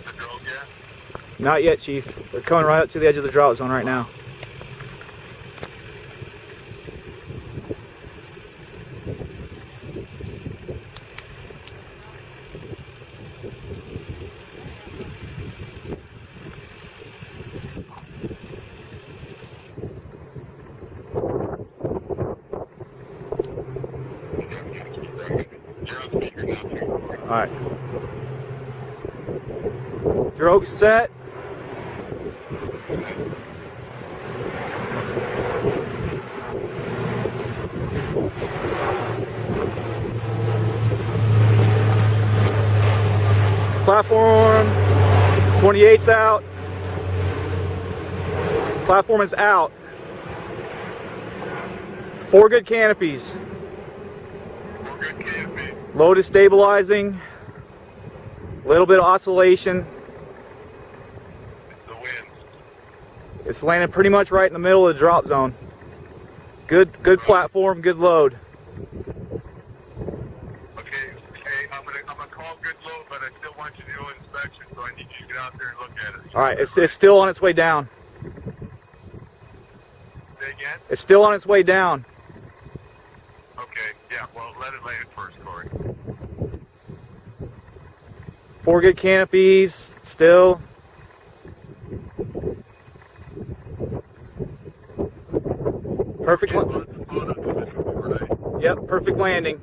the drone yet? Not yet, Chief. They're coming right up to the edge of the drop zone right now. Alright. Drogue set. Platform 28's out. Platform is out. 4 good canopies. Load is stabilizing. A little bit of oscillation. The wind. It's landing pretty much right in the middle of the drop zone. Good platform, good load. Okay, I'm gonna call good load, but I still want you to do an inspection, so I need you to get out there and look at it. Alright, it's still on its way down. Say again? It's still on its way down. Okay, yeah, well, let it land first, Corey. 4 good canopies, still. Perfect. Yep, perfect landing.